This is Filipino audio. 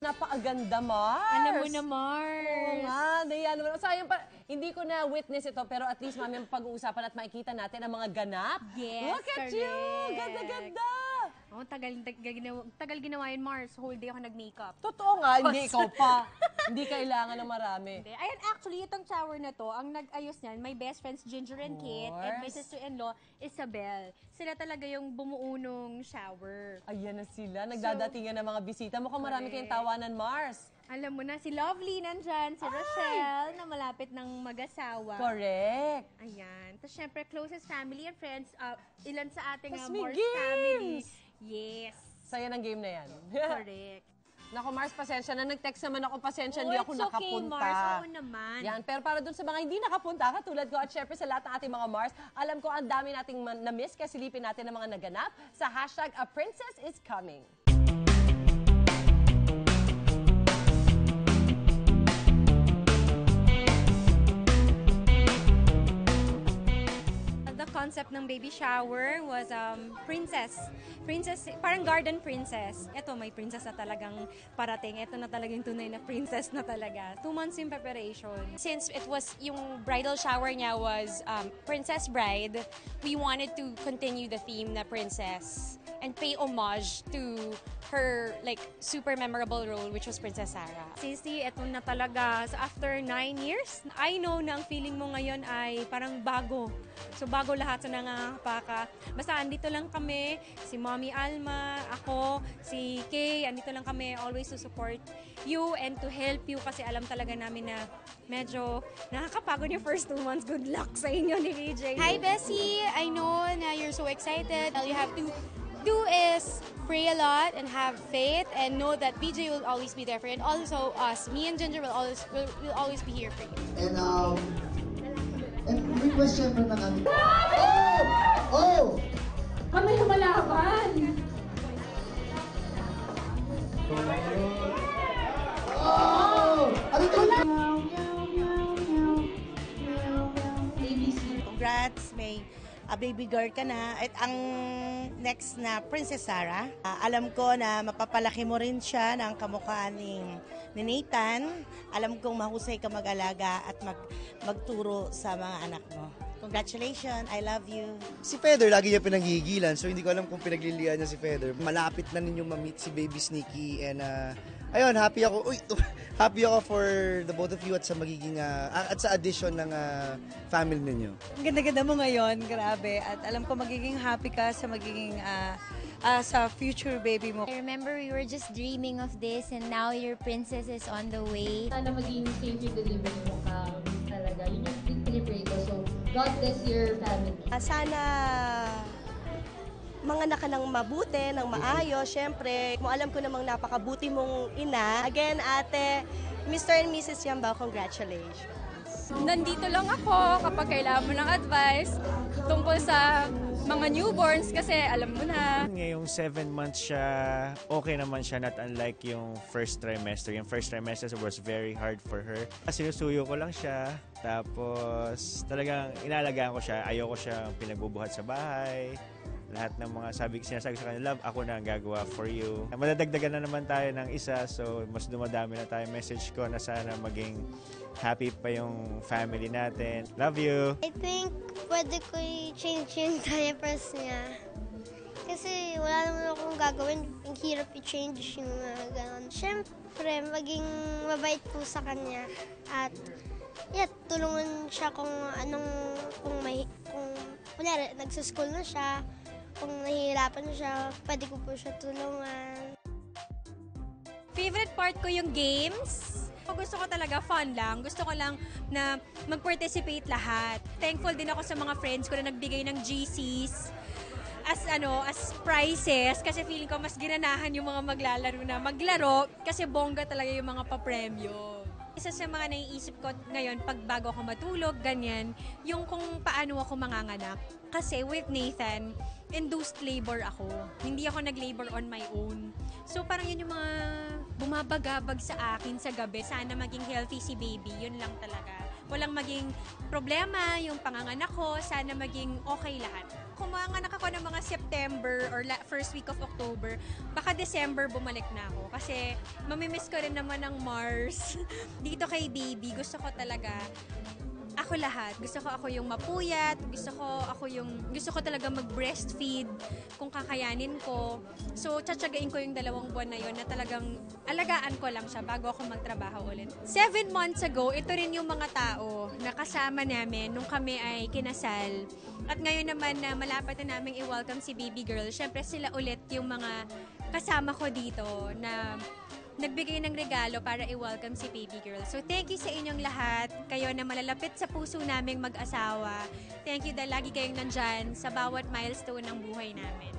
Napakaganda, Mars! Alam mo na, Mars! Oo nga, Dayan. Sayang pa, hindi ko na witness ito, pero at least mami pag-uusapan at makikita natin ang mga ganap. Yes, Look at correct. you! Ganda-ganda! Oh, tagal ginawa yun, Mars. Whole day ako nag-makeup. Totoo nga, hindi ikaw pa. Hindi kailangan ng marami. Hindi. Ayan, actually, itong shower na to, ang nag-ayos niyan, my best friends Ginger and Kate, and my sister-in-law, Isabel. Sila talaga yung bumuo nung shower. Ayan na sila, nagdadatingan ng mga bisita. Mukhang marami kayong tawanan, Mars. Alam mo na, si Lovely nandyan, si Rochelle, na malapit ng mag-asawa. Correct. Ayan. Tapos syempre, closest family and friends, ilan sa ating Tas may Mars games. family. Yes. Saya ng game na yan. Correct. Naku, Mars, pasensya na. Nag-text naman ako, pasensya, Oh, hindi ako it's okay, nakapunta. Mars. Oo naman. Yan, pero para dun sa mga hindi nakapunta, katulad ko at syempre sa lahat ng ating mga Mars, alam ko ang dami nating na-miss, kasi silipin natin ang mga naganap sa hashtag A Princess is Coming. The concept ng baby shower was princess, parang garden princess. Ito, may princess na talagang parating. Ito na talagang tunay na princess na talaga. 2 months in preparation. Since it was, yung bridal shower niya was Princess Bride, we wanted to continue the theme na princess and pay homage to her like super memorable role, which was Princess Sarah. Sisi, ito na talaga. So after 9 years, I know na ang feeling mo ngayon ay parang bago. So bago lahat sa nangangapaka. Basta andito lang kami, si Mommy Alma, ako, si Kay, andito lang kami always to support you and to help you kasi alam talaga namin na medyo nakakapagod yung first 2 months. Good luck sa inyo ni VJ. Hi Bessie! I know na you're so excited. All you have to do is pray a lot and have faith and know that BJ will always be there for you. And also us, me and Ginger will always be here for you. And request syempre ng aming... Oh! Kami na malaban! Oh! Ano ito? ABC. Congrats, may baby girl ka na. At ang next na Princess Sarah, alam ko na mapapalaki mo rin siya ng kamukhaan ni Nathan. Alam kong mahusay ka mag-alaga at magturo sa mga anak mo. Congratulations, I love you. Si Feder, lagi niya pinanggigilan, so hindi ko alam kung pinaglilian niya si Feder. Malapit na ninyong ma-meet si Baby Sneaky and ayun, happy ako. Happy ako for the both of you at sa magiging at sa addition ng family ninyo. Ang ganda-ganda mo ngayon, grabe. At alam ko magiging happy ka sa magiging sa future baby mo. I remember we were just dreaming of this and now your princess is on the way. Sana maging safe yung delivery mo ka talaga. Yun yung pinipray ko. So, God bless your family. Sana mga ka ng mabuti, ng maayos, syempre. Alam ko namang napakabuti mong ina. Again, ate, Mr. and Mrs. Yambao, congratulations. Nandito lang ako kapag kailangan mo ng advice tungkol sa mga newborns kasi alam mo na. Ngayong 7 months siya, okay naman siya, not unlike yung first trimester. Yung first trimester was very hard for her. Sinusuyo ko lang siya, tapos talagang inalagaan ko siya. Ayoko siya pinagbubuhat sa bahay. Lahat ng mga sinasabi sa kanya, love, ako na ang gagawa for you. Madadagdagan na naman tayo ng isa, so mas dumadami na tayo. Message ko na sana maging happy pa yung family natin. Love you! I think pwede ko i-change yung diapers niya. Kasi wala naman akong gagawin. Ang hirap i-change yung gano'n. Siyempre, maging mabait po sa kanya. At tulungan siya kung kunyari, nagsuschool na siya. Kung nahihirapan siya, pwede ko po siya tulungan. Favorite part ko yung games. Gusto ko talaga fun lang. Gusto ko lang na mag-participate lahat. Thankful din ako sa mga friends ko na nagbigay ng GCs as prizes kasi feeling ko mas ginanahan yung mga maglalaro na maglaro kasi bongga talaga yung mga papremyo. Isa sa mga naiisip ko ngayon pag bago ako matulog, ganyan, yung kung paano ako manganganak. Kasi with Nathan, induced labor ako. Hindi ako nag-labor on my own. So parang yun yung mga bumabagabag sa akin sa gabi. Sana maging healthy si baby. Yun lang talaga. walang maging problema yung panganganak ko. Sana maging okay lahat. Kung manganak ako ng mga September or first week of October, baka December bumalik na ako. Kasi mamimiss ko rin naman ang Mars. Dito kay baby, gusto ko talaga ako lahat. Gusto ko ako yung mapuyat, gusto ko talaga mag-breastfeed kung kakayanin ko. So, tsatsagain ko yung 2 buwan na yon na talagang alagaan ko lang siya bago ako magtrabaho ulit. 7 months ago, ito rin yung mga tao na kasama namin nung kami ay kinasal. At ngayon naman na malapit na namin i-welcome si baby girl, syempre sila ulit yung mga kasama ko dito na nagbigay ng regalo para i-welcome si baby girl. So, thank you sa inyong lahat. Kayo na malalapit sa puso naming mag-asawa. Thank you dahil lagi kayong nandyan sa bawat milestone ng buhay namin.